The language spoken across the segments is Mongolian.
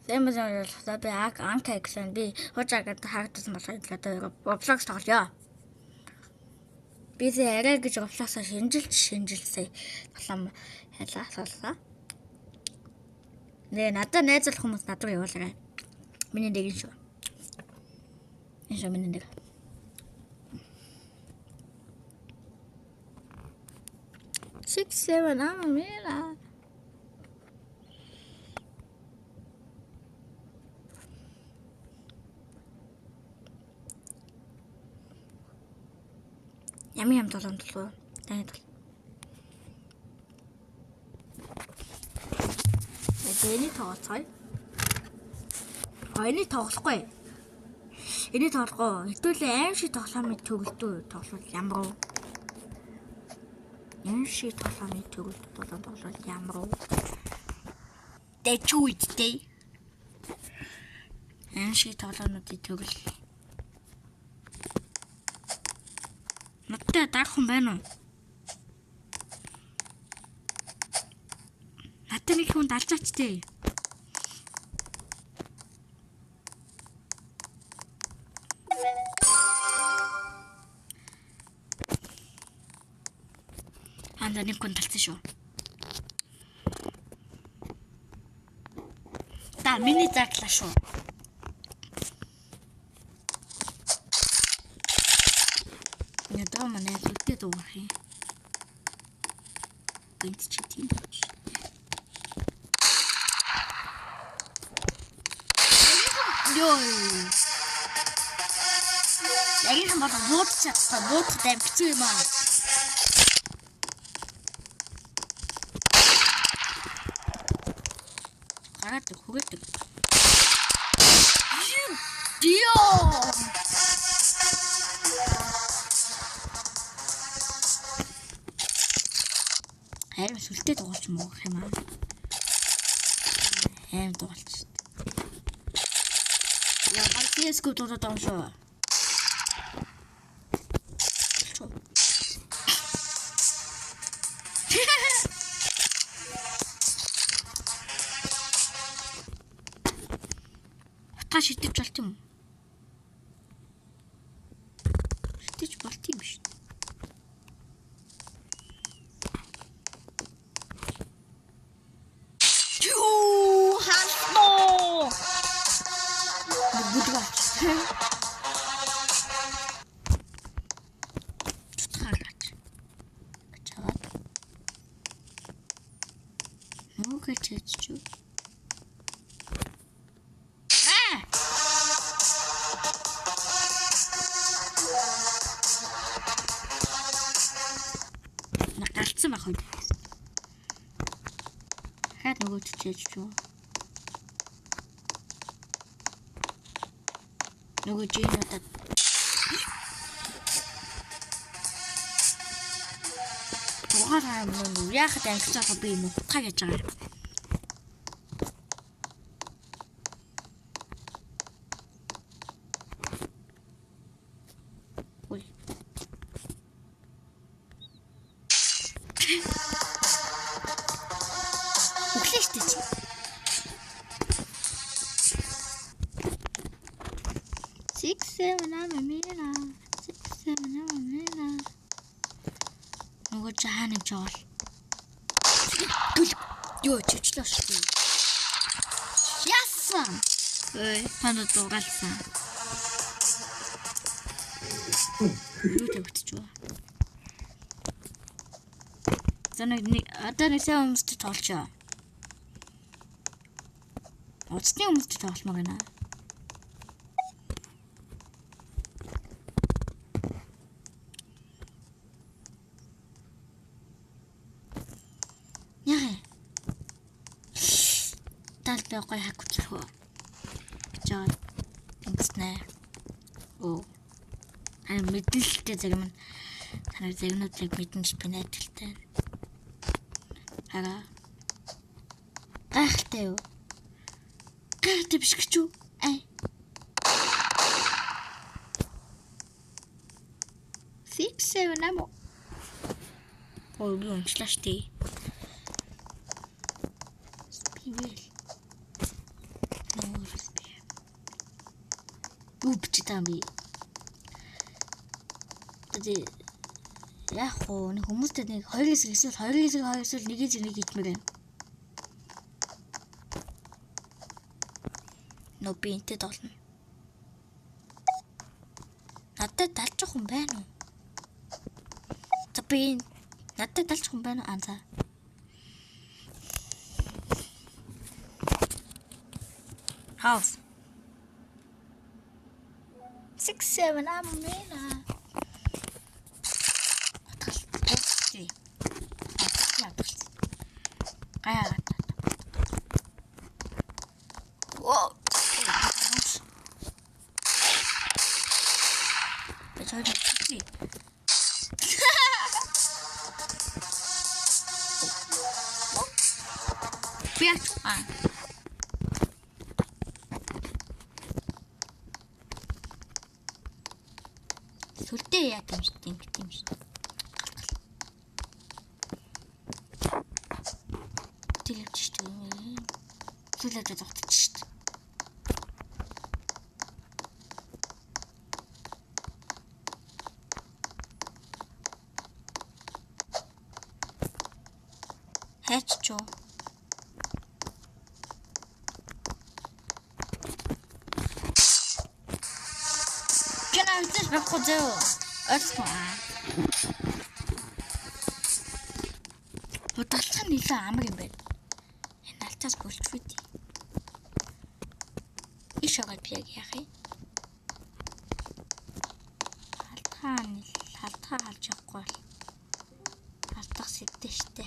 Сэмэжэр би анка гэсэн би хожаагаад харагдсан болохоо одоо Roblox тоглоё. Би арай гэж Roblox-аа шинжилсэн. Тоглоом хайлаа соллоо. Нэ надад найзлах хүмүүс надад явуулаарай. Миний нэг шүү. Энэ шүү миний нэг. Six, seven, мира. Ям толон толоо. Тань тол. Энийг тоглоцгоё. Энийг тоглохгүй. Энийг тоглоо. Хэдүүлээ аим шиг тоглоомыг төгөлдөө тоглол ямар уу? Аим шиг тоглоомыг төгөлдөө тоглол ямар уу? Дэчүүдтэй. Аим шиг тоглоомуудыг төгөл. Надтай даах хүн байна уу? Надтай нэг хүн далжаач дээ. Анда нэг хүн талцсан шүү. Та миний заглаа шүү. Недавно я где-то уже. Пойдите. Йой. Я не могу вот сейчас там птима. Хараад хүүгээд. Дио. Харин сүлтэй дугуулч юм уу гэх юм аа. Аим дугуулч. Я маркеску тут там шүү. Та шидэж болт юм. Шидэж болт юм шүү. Чечу. Нагалцсан байх үү? Хаад нөгөө чечу. Нөгөө жинотад. Угаалаа юм яахад ангицаа би юм утгаа гэж байгаа. Six, seven, I'm a mira. Six, seven, I'm a mira. Нөгөө жааныг жоол. Юу чичлээ шүү. Яасан. Ой, танаа дугаалсан. Юу төвчөө. Одоо нэг сайн хүмүүстэй тоглолцоо. Уцны хүмүүстэй тоглолмоор байна. Талтай гоё хак хүчлэхөө. Жаа. Тэнгиснэ. Оо. Харин мэдлэлтэй зарим нь танай заримнуудыг мэдэн гэж би найдалтай. Ага. Гайхалтай юу? Гайхалтай биш гэж юу? Ай. Six, seven, амо. Оо, би уншлаа штий. бичдэг юм би. Тэгээд яг хоо нэг хүмүүстэй нэг 2 хэсэг эсвэл 2 хэсэг 2 эсвэл 1 хэсэг 1 хиймээр байна. Нөө би энтэд олно. Надад талж хүн байна уу? За би надад талж хүн байна уу? За. House. 6-7 аммена. Отгалцээ. Гаяа. Оо. 저기 있지. 뭐야? 아. 절대 해야 돼. 들려주시죠. 들려줘도 어떻지? 해주죠. 그냥 뜻 바꿔줘. 어서. 뭐 따뜻한 일도 아무리 매. 날짜 볼트리티. 이셔갈 피하기 해. 할타 할적걸. 할타 씹대시대.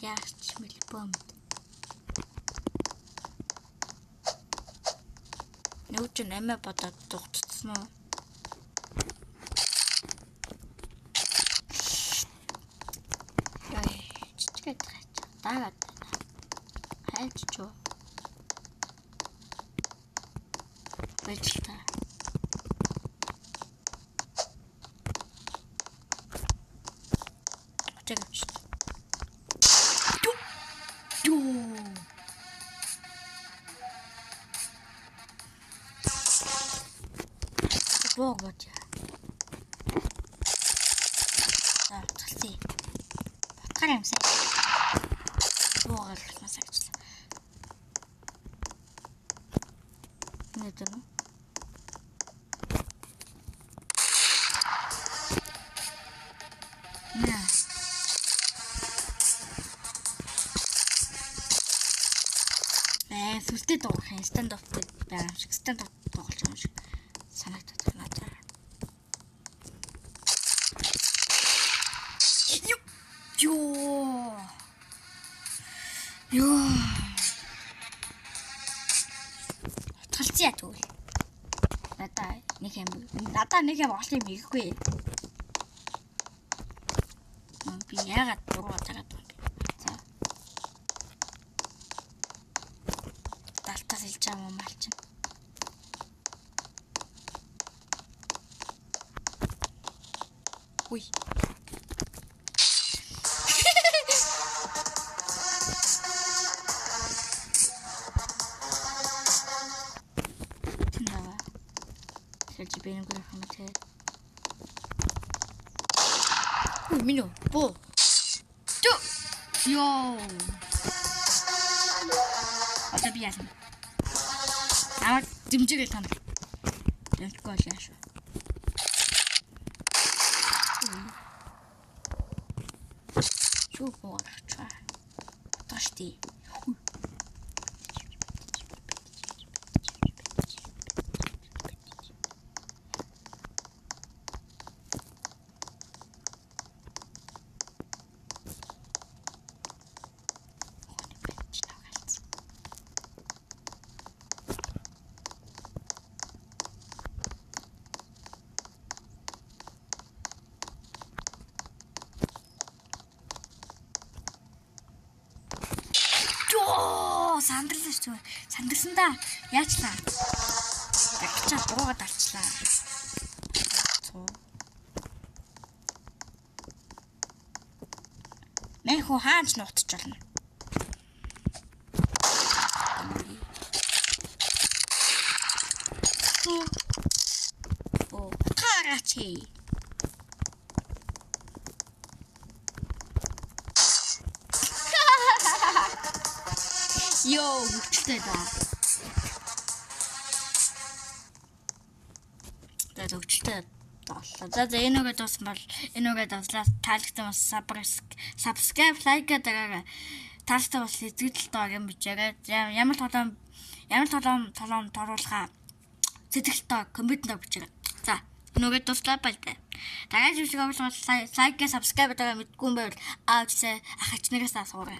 Яач мэлбомд. Нүүч нэмэ бодоод дугтцсан уу? Яа, чичгээд гайч. Даагаад байна. Хайч чуу. Бэлтаа. Тэгэж. Богоч. За, талцъя. Батгар юмсаа. Богоолмаас ажиллаа. Нэдэр нь. Наа. Сүлтэй дуурах юм stand up байгаа юм шиг stand up тоглож байгаа юм шиг санагдаад байна. Ёо. Талцъя тэгвэл. Надаа нэг юм олох юм ихгүй. Би яагаад дуруу тагаад байна. За. Далтаас илж байгаа юм малчин. Ui. Тэнава. Сэлж бэнэг гэх юм те. Ui, минь боо. Ту. Ёо. Одоо би яасан. Аваад дэмжээл тань. Тэггүй л яаш. Чуупор чаа. Ташти. Сандрсан да. Яачлаа. Ягчаа дуугаад алчлаа. хүү хаанч нутаж болно. Оо, карачи. Йоо, үчтэй да. Тэгээд үчтэй боллоо. За энэ үгээд дуусмал энэ үгээд дуслаа. Таалагдсан бас subscribe, like гэдэг таастай бас эзэгдэл тоо юм бичээрэй. Ямар толом торуулахаа сэтгэлтэй комментээр бичээрэй. За энэ үгээд дуслаа баярлалаа. Дараагийн жүжиг оруулалт like, subscribe гэдэг мэдгүй юм байвал аач ахач нараас асуурай.